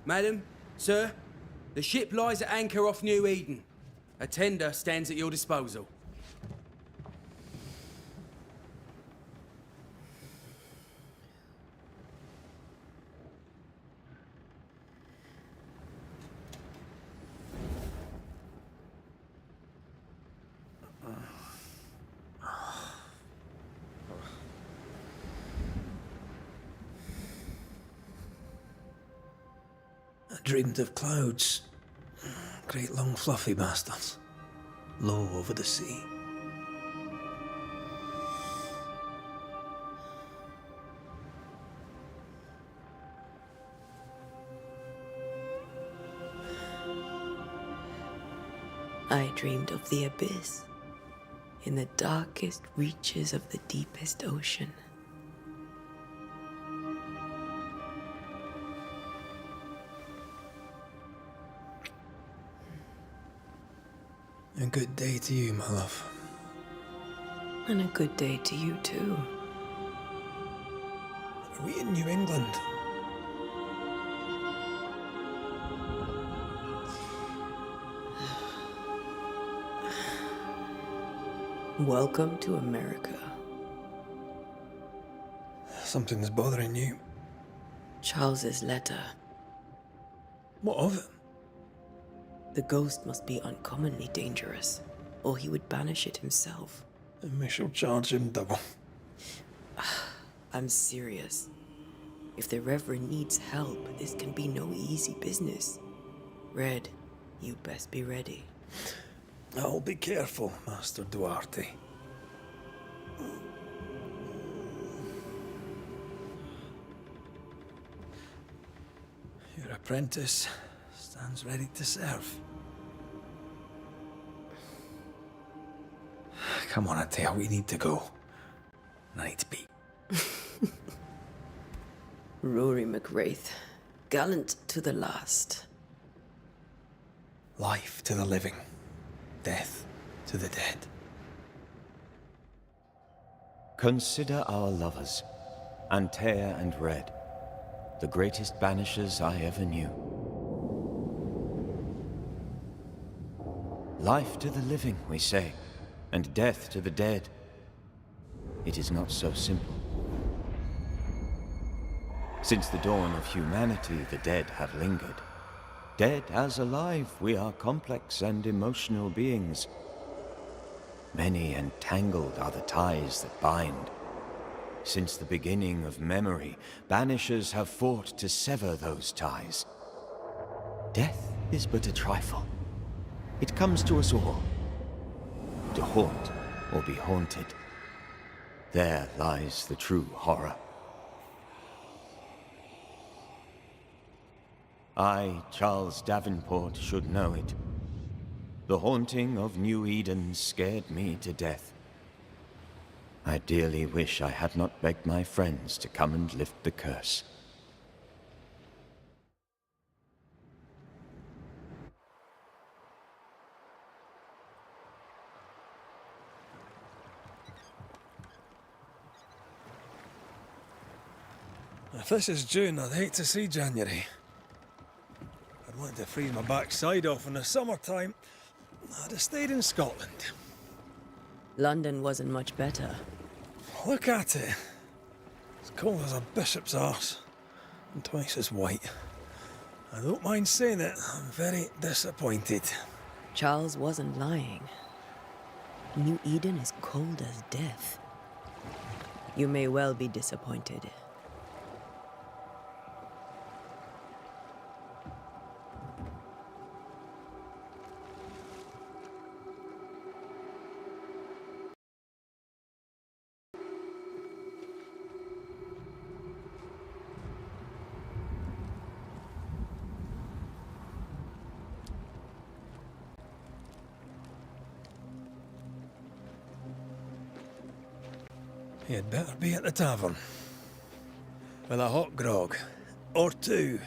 Madam, sir, the ship lies at anchor off New Eden. A tender stands at your disposal. I dreamed of clouds. Great long fluffy bastards. Low over the sea. I dreamed of the abyss, in the darkest reaches of the deepest ocean. A good day to you, my love. And a good day to you, too. Are we in New England? Welcome to America. Something's bothering you. Charles's letter. What of it? The ghost must be uncommonly dangerous, or he would banish it himself. And we shall charge him double. I'm serious. If the Reverend needs help, this can be no easy business. Red, you best be ready. I'll be careful, Master Duarte. Your apprentice stands ready to serve. Come on, Atea, we need to go. I need to be. Rory McWraith, gallant to the last. Life to the living, death to the dead. Consider our lovers, Antea and Red, the greatest banishers I ever knew. Life to the living, we say, and death to the dead. It is not so simple. Since the dawn of humanity, the dead have lingered. Dead as alive, we are complex and emotional beings. Many and tangled are the ties that bind. Since the beginning of memory, banishers have fought to sever those ties. Death is but a trifle. It comes to us all. To haunt or be haunted. There lies the true horror. I, Charles Davenport, should know it. The haunting of New Eden scared me to death. I dearly wish I had not begged my friends to come and lift the curse. If this is June, I'd hate to see January. I'd want to freeze my backside off in the summertime. I'd have stayed in Scotland. London wasn't much better. Look at it. As cold as a bishop's arse. And twice as white. I don't mind saying it, I'm very disappointed. Charles wasn't lying. New Eden is cold as death. You may well be disappointed. You'd better be at the tavern. With a hot grog. Or two.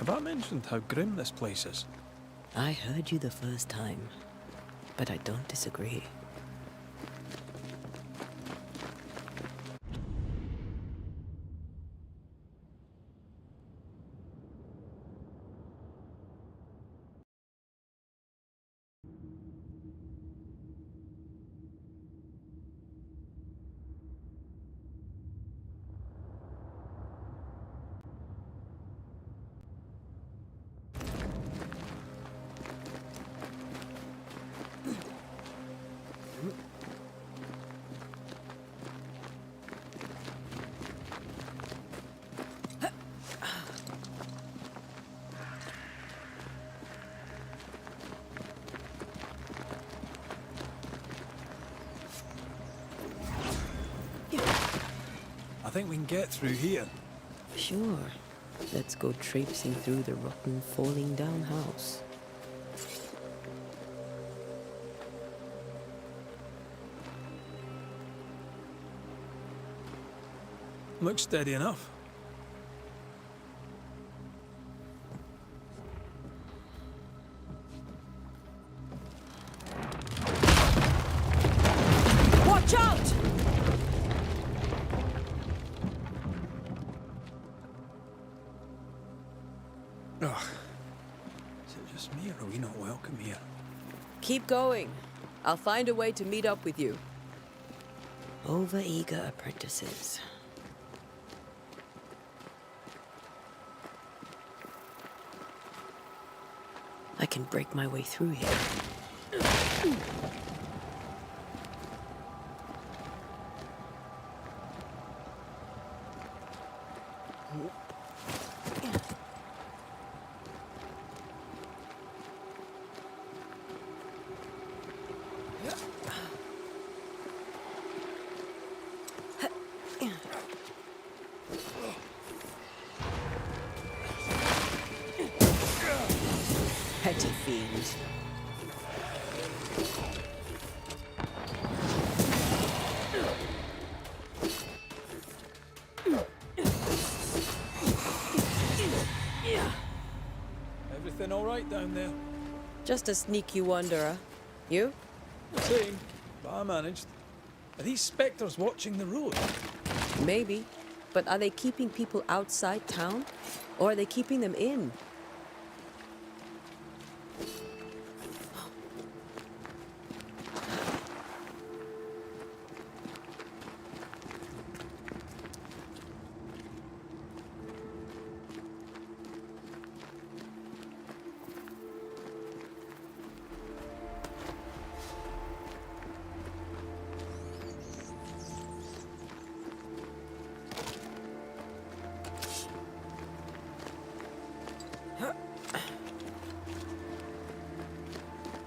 Have I mentioned how grim this place is? I heard you the first time, but I don't disagree. I think we can get through here. Sure. Let's go traipsing through the rotten, falling down house. Looks steady enough. Watch out! Ugh. Is it just me, or are we not welcome here? Keep going. I'll find a way to meet up with you. Over-eager apprentices. I can break my way through here. Petty fiend. Everything all right down there? Just a sneaky wanderer. You? Same, but I managed. Are these spectres watching the road? Maybe. But are they keeping people outside town? Or are they keeping them in?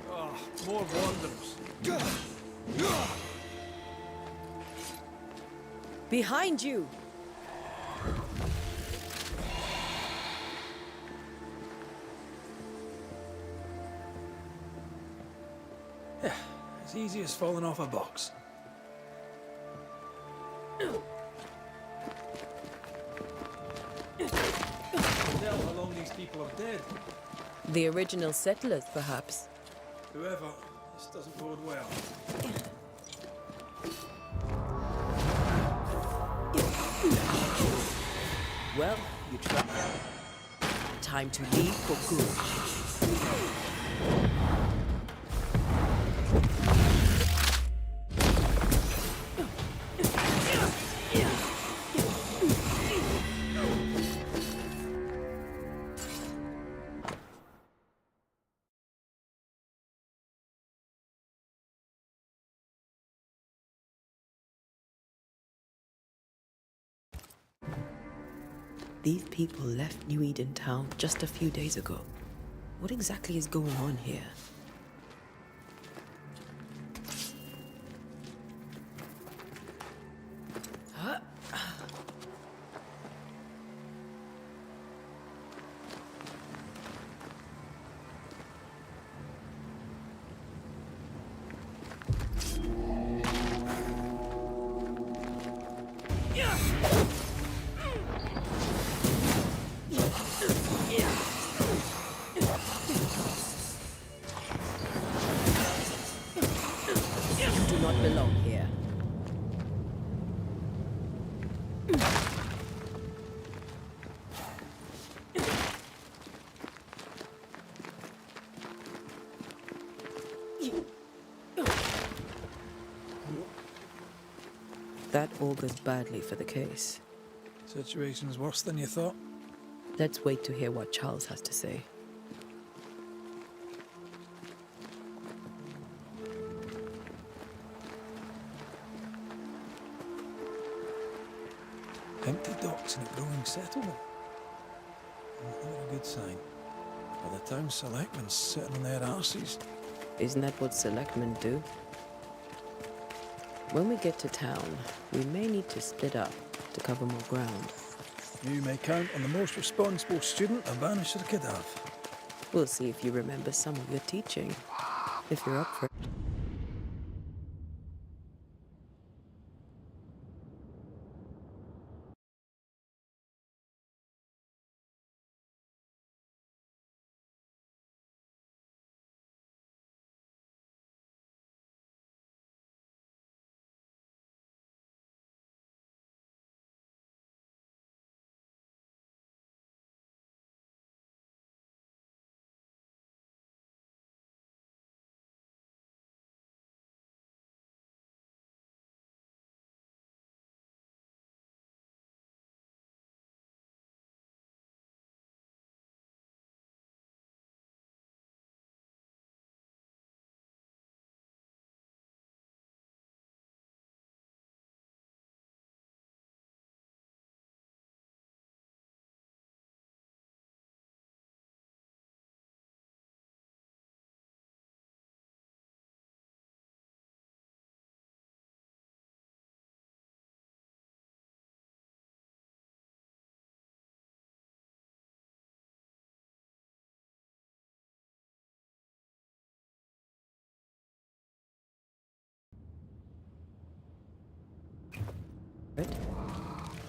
Oh, more wanderers. Behind you! Yeah, as easy as falling off a box. Tell how long these people are dead. The original settlers, perhaps. Whoever, this doesn't bode well. Well, you tried. Time to leave for good. These people left New Eden town just a few days ago. What exactly is going on here? Yeah. That augurs badly for the case. Situation's worse than you thought. Let's wait to hear what Charles has to say. Empty docks in a growing settlement. Not a good sign. All the town selectmen's sitting on their arses. Isn't that what selectmen do? When we get to town, we may need to split up to cover more ground. You may count on the most responsible student a Banisher could have. We'll see if you remember some of your teaching. If you're up for it.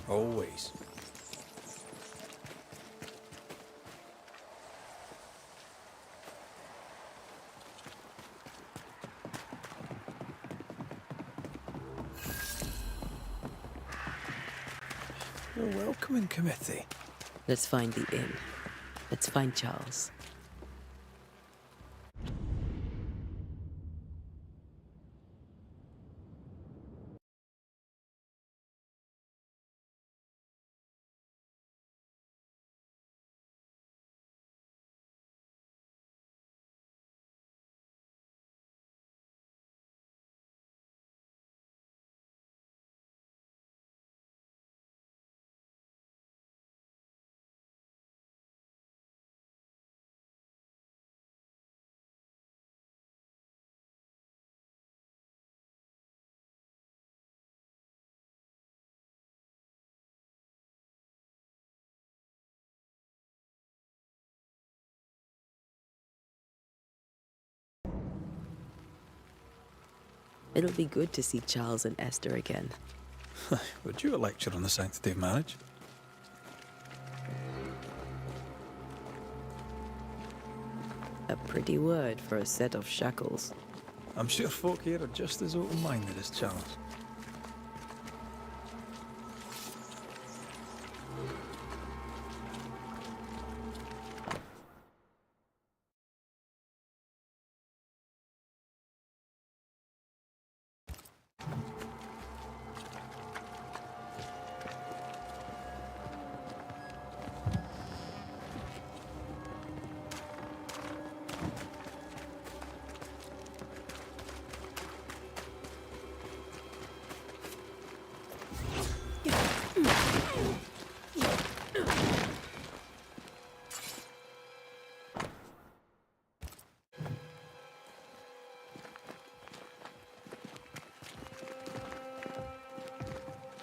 Always. A welcoming committee. Let's find the inn. Let's find Charles. It'll be good to see Charles and Esther again. Would you a lecture on the sanctity of marriage? A pretty word for a set of shackles. I'm sure folk here are just as open-minded as Charles.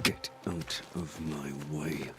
Get out of my way.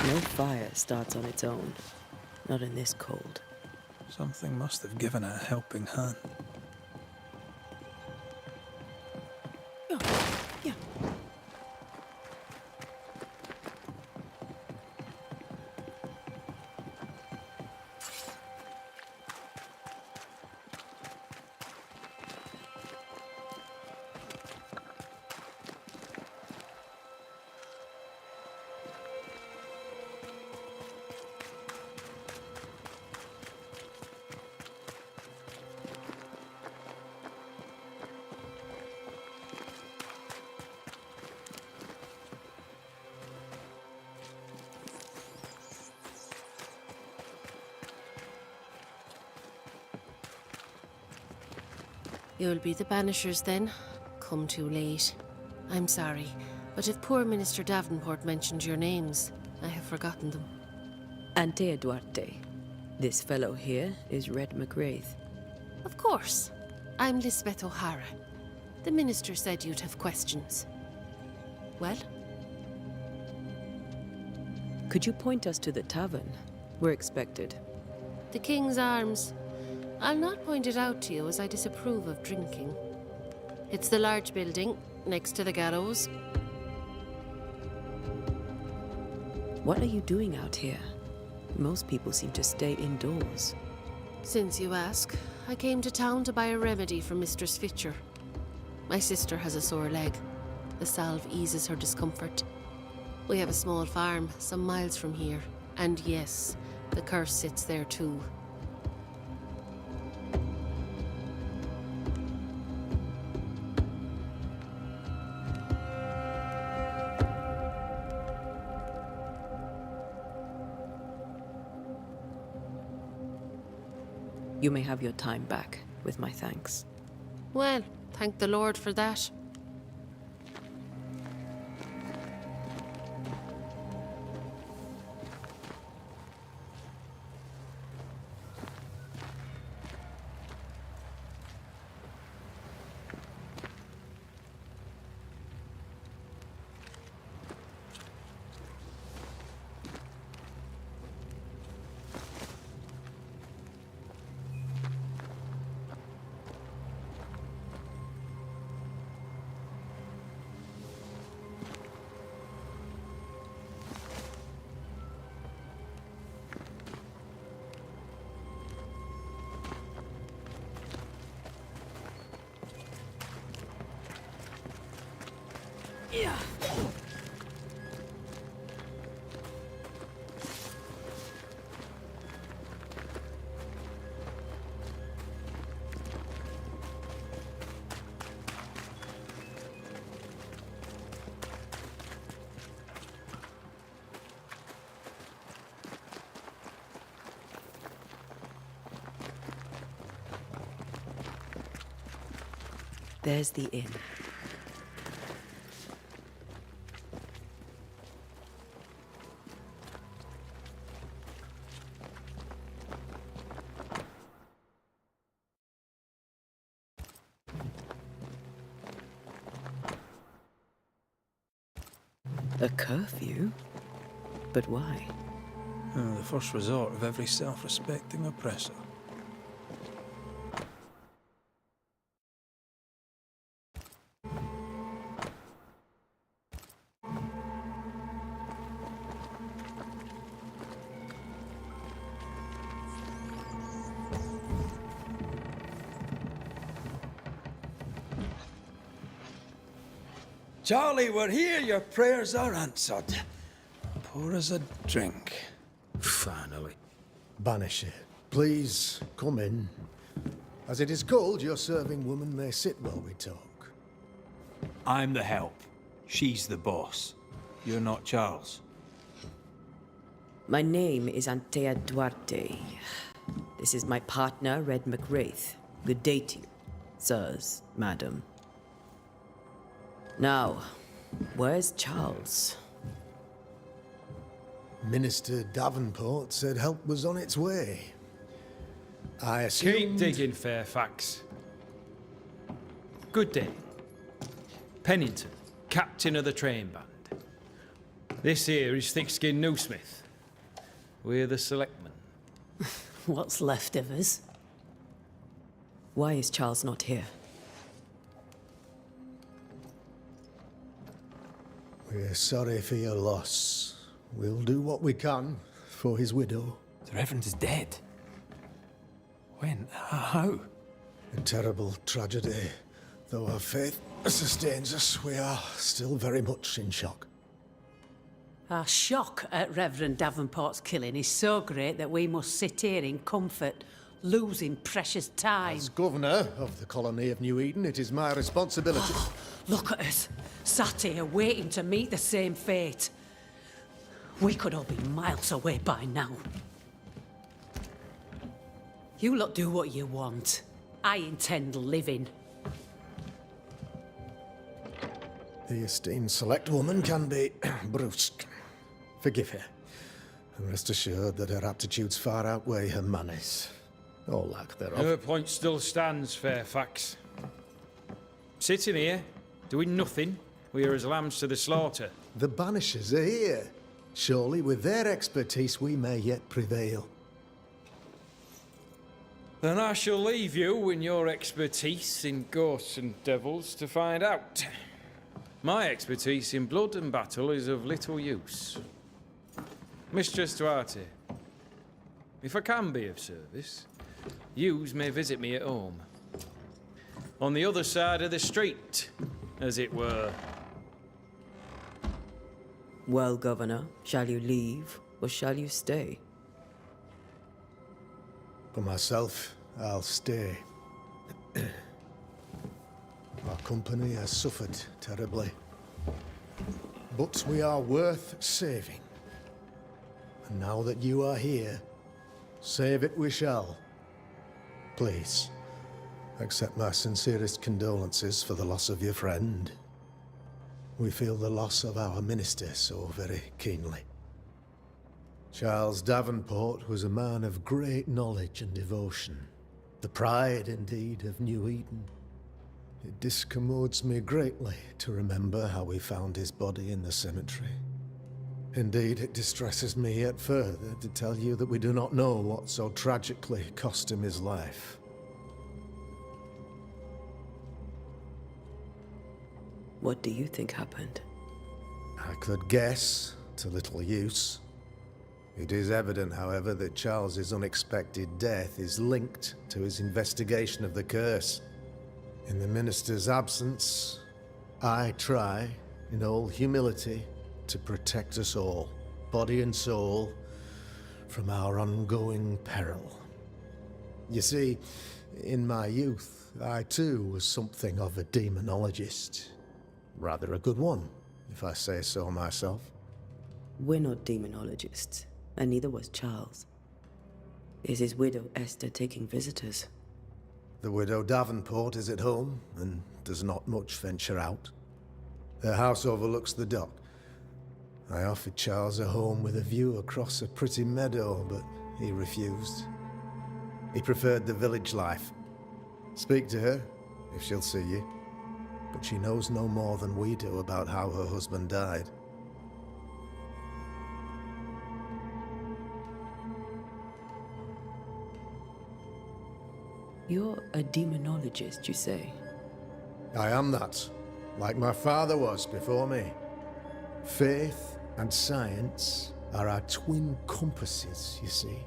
No fire starts on its own. Not in this cold. Something must have given it a helping hand. Yeah. You'll be the Banishers then? Come too late. I'm sorry, but if poor Minister Davenport mentioned your names, I have forgotten them. Antea Duarte. This fellow here is Red McGrath. Of course. I'm Lisbeth O'Hara. The Minister said you'd have questions. Well? Could you point us to the tavern? We're expected. The King's Arms. I'll not point it out to you as I disapprove of drinking. It's the large building, next to the gallows. What are you doing out here? Most people seem to stay indoors. Since you ask, I came to town to buy a remedy for Mistress Fitcher. My sister has a sore leg. The salve eases her discomfort. We have a small farm, some miles from here. And yes, the curse sits there too. You may have your time back, with my thanks. Well, thank the Lord for that. There's the inn. A curfew? But why? The first resort of every self-respecting oppressor. Charlie, we're here. Your prayers are answered. Pour us a drink. Finally. Banisher, please come in. As it is cold, your serving woman may sit while we talk. I'm the help. She's the boss. You're not Charles. My name is Antea Duarte. This is my partner, Red McGrath. Good day to you, sirs, madam. Now, where's Charles? Minister Davenport said help was on its way. I assumed... Keep digging, Fairfax. Good day. Pennington, captain of the train band. This here is thick-skinned Newsmith. We're the selectmen. What's left of us. Why is Charles not here? We're sorry for your loss. We'll do what we can for his widow. The Reverend is dead. When? How? A terrible tragedy. Though our faith sustains us, we are still very much in shock. Our shock at Reverend Davenport's killing is so great that we must sit here in comfort, losing precious time. As governor of the colony of New Eden, it is my responsibility. Look at us, sat here waiting to meet the same fate. We could all be miles away by now. You lot do what you want. I intend living. The esteemed select woman can be brusque. Forgive her. And rest assured that her aptitudes far outweigh her manners. Or lack thereof. Her point still stands, Fairfax. Sitting here, doing nothing, we are as lambs to the slaughter. The Banishers are here. Surely with their expertise we may yet prevail. Then I shall leave you and your expertise in ghosts and devils to find out. My expertise in blood and battle is of little use. Mistress Duarte, if I can be of service, yous may visit me at home. On the other side of the street, as it were. Well, Governor, shall you leave or shall you stay? For myself, I'll stay. Our company has suffered terribly. But we are worth saving. And now that you are here, save it we shall. Please, accept my sincerest condolences for the loss of your friend. We feel the loss of our minister so very keenly. Charles Davenport was a man of great knowledge and devotion. The pride, indeed, of New Eden. It discommodes me greatly to remember how we found his body in the cemetery. Indeed, it distresses me yet further to tell you that we do not know what so tragically cost him his life. What do you think happened? I could guess, to little use. It is evident, however, that Charles's unexpected death is linked to his investigation of the curse. In the minister's absence, I try, in all humility, to protect us all, body and soul, from our ongoing peril. You see, in my youth, I too was something of a demonologist. Rather a good one, if I say so myself. We're not demonologists, and neither was Charles. Is his widow Esther taking visitors? The widow Davenport is at home, and does not much venture out. Their house overlooks the dock. I offered Charles a home with a view across a pretty meadow, but he refused. He preferred the village life. Speak to her, if she'll see you. But she knows no more than we do about how her husband died. You're a demonologist, you say? I am that, like my father was before me. Faith and science are our twin compasses, you see,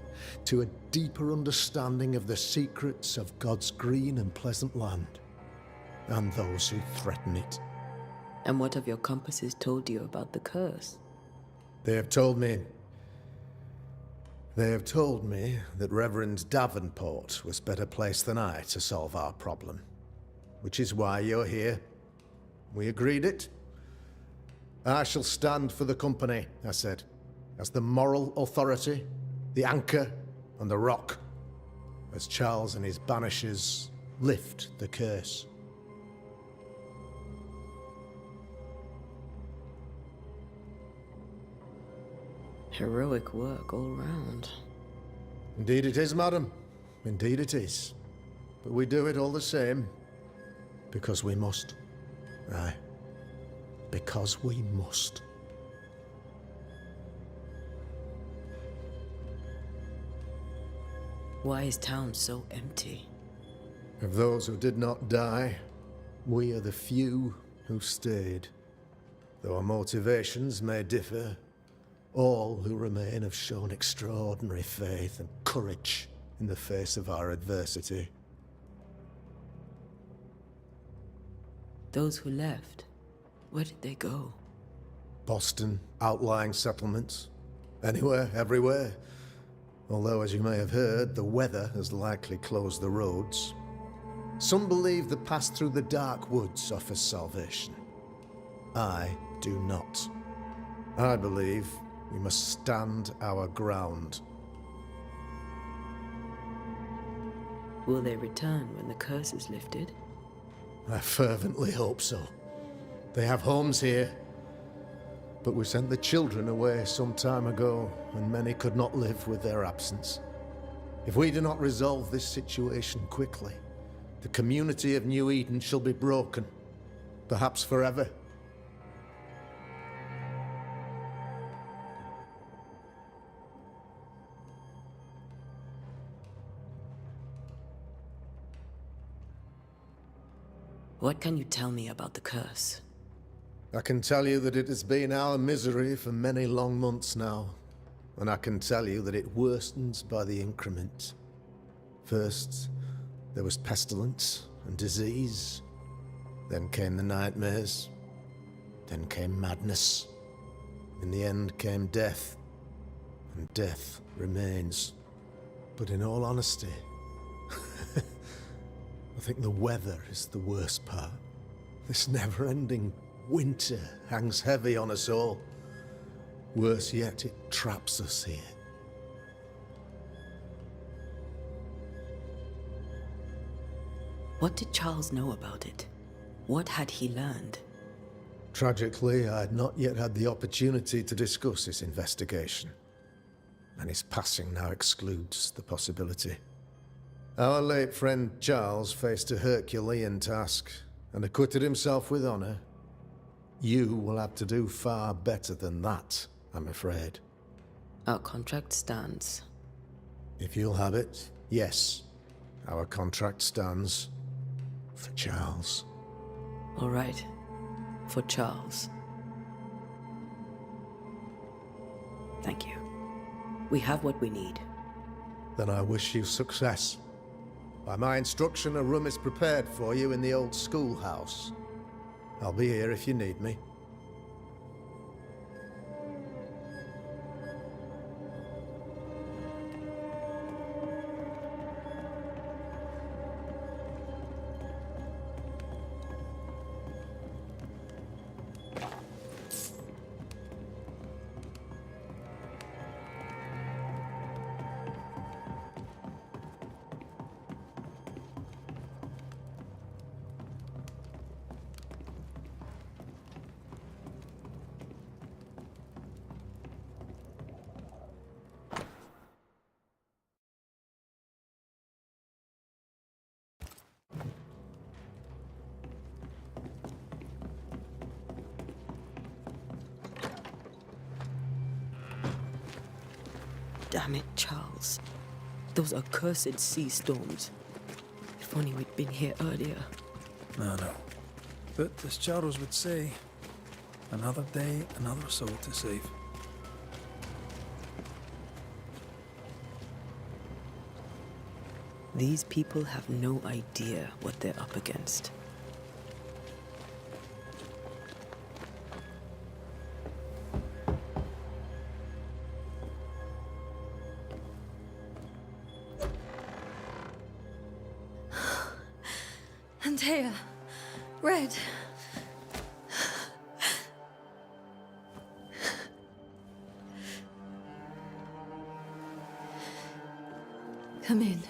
to a deeper understanding of the secrets of God's green and pleasant land, and those who threaten it. And what have your compasses told you about the curse? They have told me that Reverend Davenport was better placed than I to solve our problem. Which is why you're here. We agreed it. I shall stand for the company, I said, as the moral authority, the anchor, and the rock, as Charles and his Banishers lift the curse. Heroic work all round. Indeed it is, madam. Indeed it is. But we do it all the same. Because we must. Aye. Because we must. Why is town so empty? Of those who did not die, we are the few who stayed. Though our motivations may differ, all who remain have shown extraordinary faith and courage in the face of our adversity. Those who left, where did they go? Boston, outlying settlements. Anywhere, everywhere. Although, as you may have heard, the weather has likely closed the roads. Some believe the pass through the dark woods offers salvation. I do not. I believe we must stand our ground. Will they return when the curse is lifted? I fervently hope so. They have homes here. But we sent the children away some time ago, and many could not live with their absence. If we do not resolve this situation quickly, the community of New Eden shall be broken, perhaps forever. What can you tell me about the curse? I can tell you that it has been our misery for many long months now, and I can tell you that it worstens by the increment. First, there was pestilence and disease. Then came the nightmares. Then came madness. In the end came death. And death remains. But in all honesty, I think the weather is the worst part. This never-ending winter hangs heavy on us all. Worse yet, it traps us here. What did Charles know about it? What had he learned? Tragically, I had not yet had the opportunity to discuss this investigation, and his passing now excludes the possibility. Our late friend Charles faced a Herculean task and acquitted himself with honor. You will have to do far better than that, I'm afraid. Our contract stands. If you'll have it, yes. Our contract stands for Charles. All right. For Charles. Thank you. We have what we need. Then I wish you success. By my instruction, a room is prepared for you in the old schoolhouse. I'll be here if you need me. Damn it, Charles. Those are cursed sea storms. If only we'd been here earlier. No. But as Charles would say, another day, another soul to save. These people have no idea what they're up against. Antea, Red. Come in.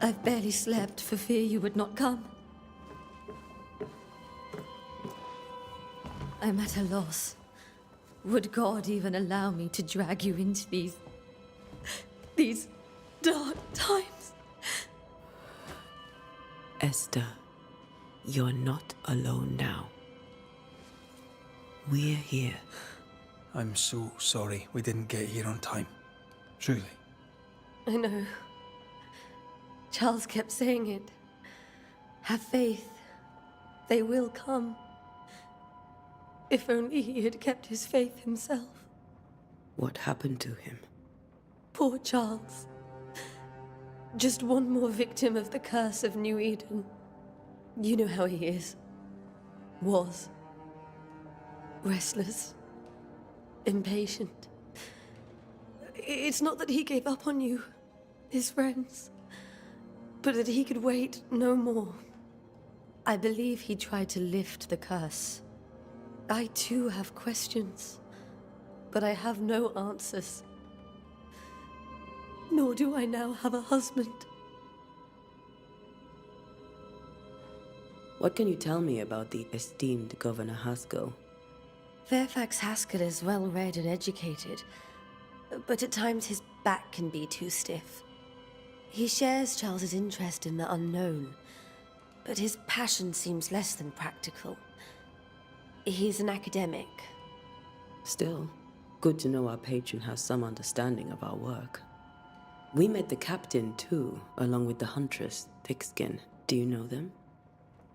I've barely slept for fear you would not come. I'm at a loss. Would God even allow me to drag you into these dark times? Esther, you're not alone now. We're here. I'm so sorry we didn't get here on time. Truly. I know. Charles kept saying it. Have faith. They will come. If only he had kept his faith himself. What happened to him? Poor Charles. Just one more victim of the curse of New Eden. You know how he is. Was. Restless. Impatient. It's not that he gave up on you, his friends, but that he could wait no more. I believe he tried to lift the curse. I too have questions, but I have no answers. Nor do I now have a husband. What can you tell me about the esteemed Governor Haskell? Fairfax Haskell is well read and educated, but at times his back can be too stiff. He shares Charles's interest in the unknown, but his passion seems less than practical. He's an academic. Still, good to know our patron has some understanding of our work. We met the captain too, along with the huntress, Thickskin. Do you know them?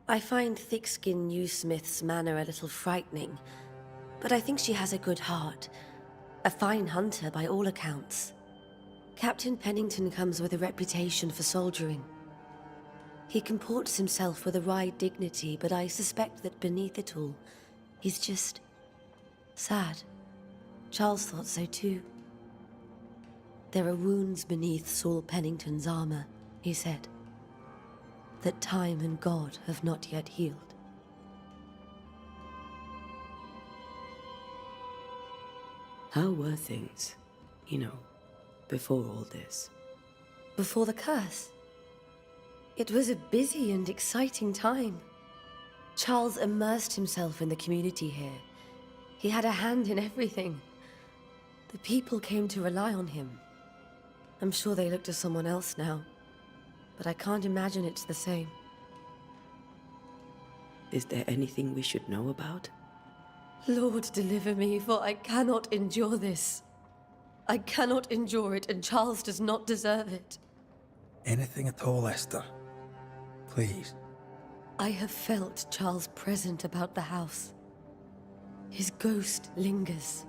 I find Thickskin Newsmith's manner a little frightening, but I think she has a good heart. A fine hunter by all accounts. Captain Pennington comes with a reputation for soldiering. He comports himself with a wry dignity, but I suspect that beneath it all, he's just sad. Charles thought so too. There are wounds beneath Saul Pennington's armor, he said, that time and God have not yet healed. How were things, before all this? Before the curse? It was a busy and exciting time. Charles immersed himself in the community here. He had a hand in everything. The people came to rely on him. I'm sure they look to someone else now, but I can't imagine it's the same. Is there anything we should know about? Lord, deliver me, for I cannot endure this. I cannot endure it, and Charles does not deserve it. Anything at all, Esther. Please. I have felt Charles present about the house. His ghost lingers.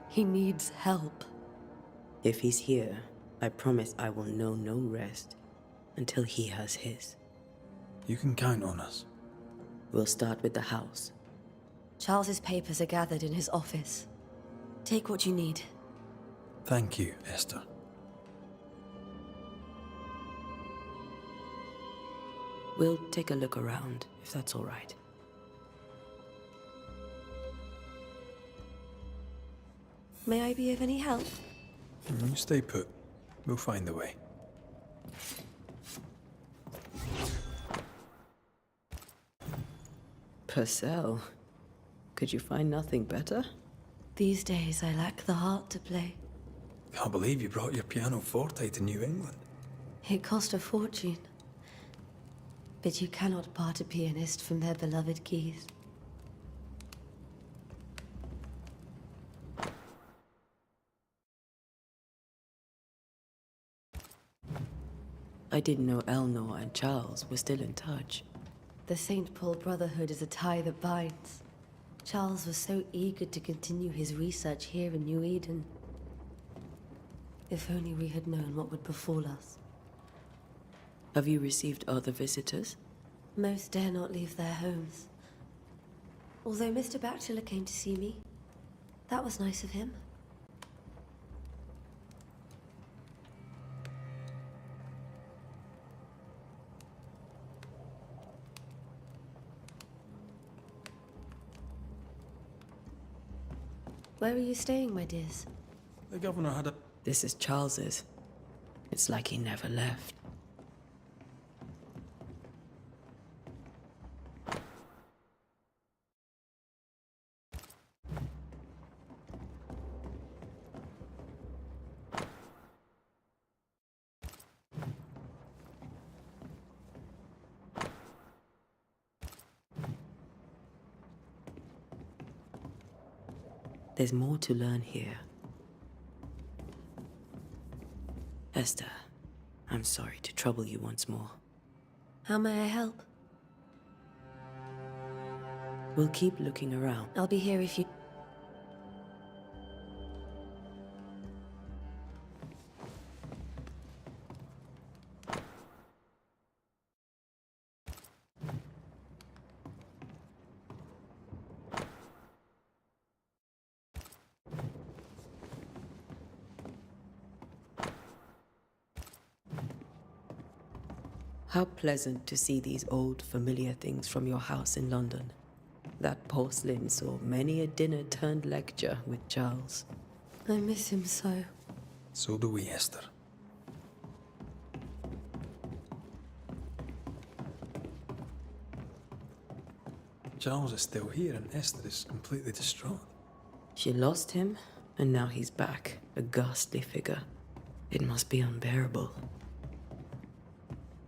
He needs help. If he's here, I promise I will know no rest until he has his. You can count on us. We'll start with the house. Charles's papers are gathered in his office. Take what you need. Thank you, Esther. We'll take a look around, if that's all right. May I be of any help? Stay put. We'll find a way. Purcell, could you find nothing better? These days I lack the heart to play. Can't believe you brought your pianoforte to New England. It cost a fortune. But you cannot part a pianist from their beloved keys. I didn't know Eleanor and Charles were still in touch. The St. Paul Brotherhood is a tie that binds. Charles was so eager to continue his research here in New Eden. If only we had known what would befall us. Have you received other visitors? Most dare not leave their homes. Although Mr. Bachelor came to see me. That was nice of him. Where are you staying, my dears? The governor had a... This is Charles's. It's like he never left. There's more to learn here. Esther, I'm sorry to trouble you once more. How may I help? We'll keep looking around. I'll be here if you... How pleasant to see these old, familiar things from your house in London. That porcelain saw many a dinner turned lecture with Charles. I miss him so. So do we, Esther. Charles is still here and Esther is completely distraught. She lost him, and now he's back, a ghastly figure. It must be unbearable.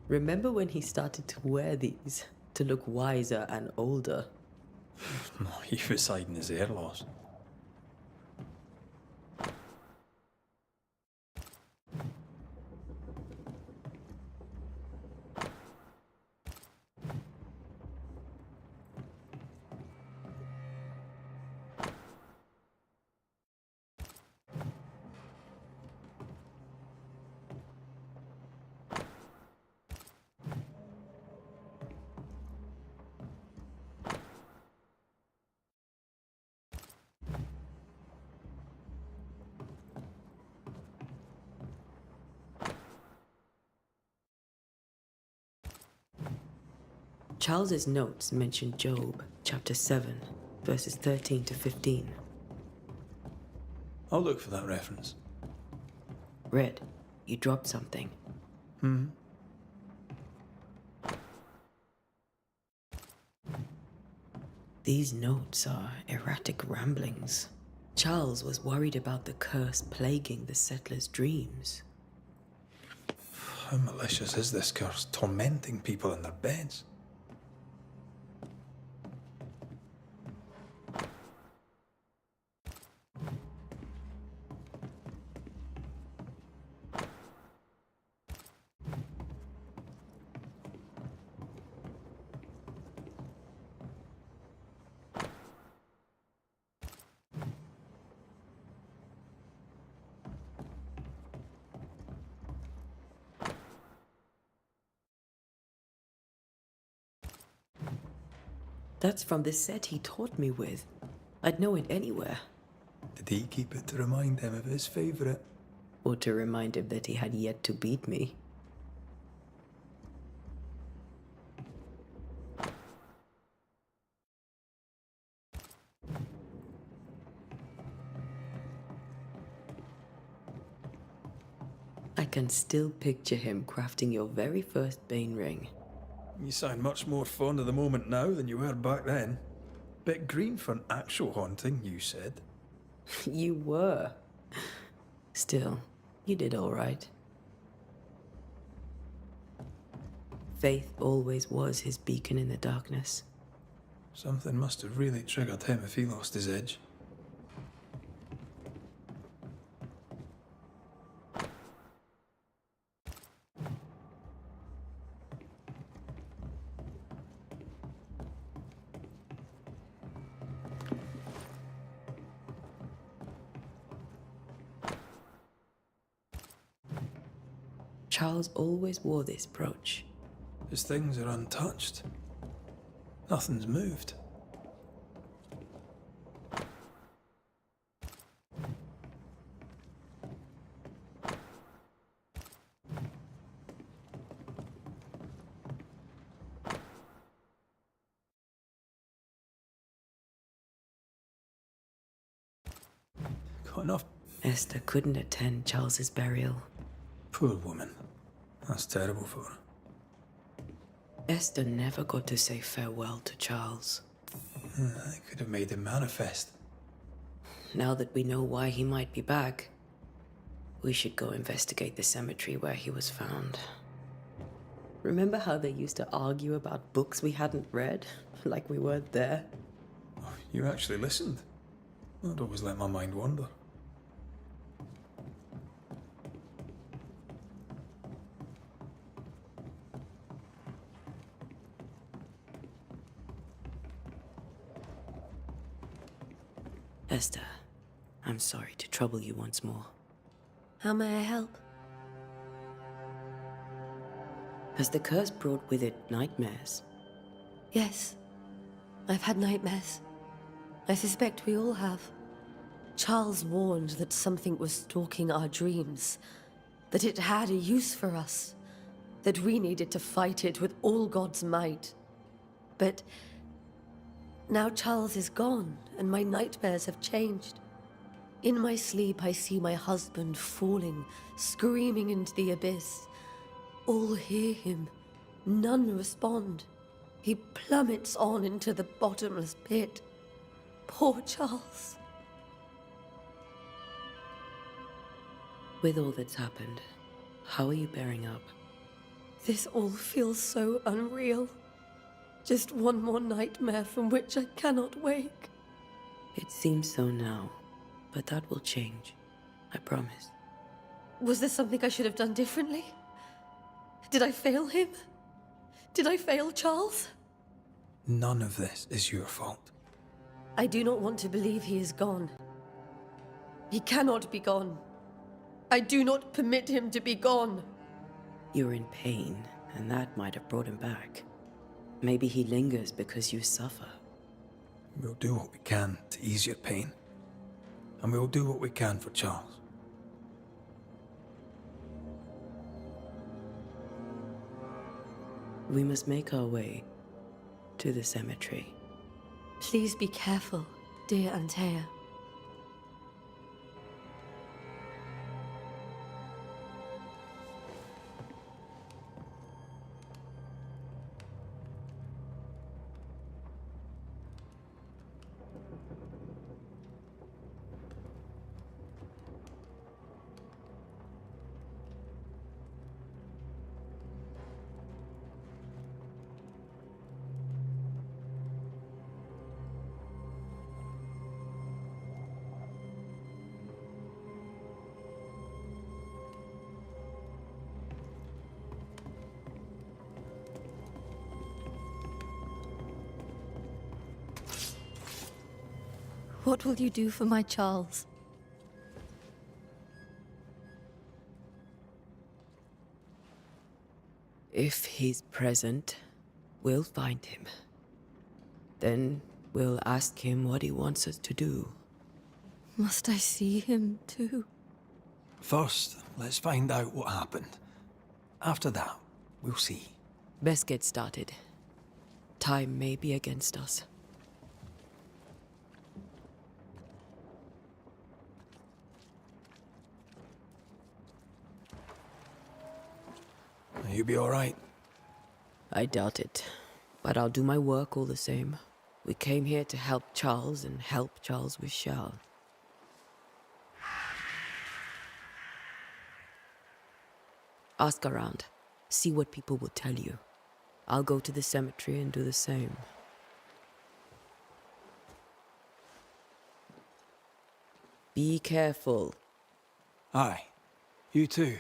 Remember when he started to wear these, to look wiser and older? No, he was hiding his hair loss. Charles's notes mention Job, chapter 7, verses 13 to 15. I'll look for that reference. Red, you dropped something. These notes are erratic ramblings. Charles was worried about the curse plaguing the settlers' dreams. How malicious is this curse, tormenting people in their beds? That's from the set he taught me with. I'd know it anywhere. Did he keep it to remind him of his favourite? Or to remind him that he had yet to beat me. I can still picture him crafting your very first Bane ring. You sound much more fond of the moment now than you were back then. Bit green for an actual haunting, you said. You were. Still, you did all right. Faith always was his beacon in the darkness. Something must have really triggered him if he lost his edge. Charles always wore this brooch. His things are untouched. Nothing's moved. Got enough. Esther couldn't attend Charles's burial. Poor woman. That's terrible for her. Esther never got to say farewell to Charles. I could have made him manifest. Now that we know why he might be back, we should go investigate the cemetery where he was found. Remember how they used to argue about books we hadn't read? Like we weren't there? Oh, you actually listened? I'd always let my mind wander. Esther, I'm sorry to trouble you once more. How may I help? Has the curse brought with it nightmares? Yes. I've had nightmares. I suspect we all have. Charles warned that something was stalking our dreams, that it had a use for us, that we needed to fight it with all God's might. But now Charles is gone, and my nightmares have changed. In my sleep, I see my husband falling, screaming into the abyss. All hear him. None respond. He plummets on into the bottomless pit. Poor Charles. With all that's happened, how are you bearing up? This all feels so unreal. Just one more nightmare from which I cannot wake. It seems so now, but that will change. I promise. Was there something I should have done differently? Did I fail him? Did I fail Charles? None of this is your fault. I do not want to believe he is gone. He cannot be gone. I do not permit him to be gone. You're in pain, and that might have brought him back. Maybe he lingers because you suffer. We'll do what we can to ease your pain. And we'll do what we can for Charles. We must make our way to the cemetery. Please be careful, dear Antea. What will you do for my Charles? If he's present, we'll find him. Then we'll ask him what he wants us to do. Must I see him too? First, let's find out what happened. After that, we'll see. Best get started. Time may be against us. You be all right? I doubt it, but I'll do my work all the same. We came here to help Charles, and help Charles we shall. Ask around. See what people will tell you. I'll go to the cemetery and do the same. Be careful. Aye. You too.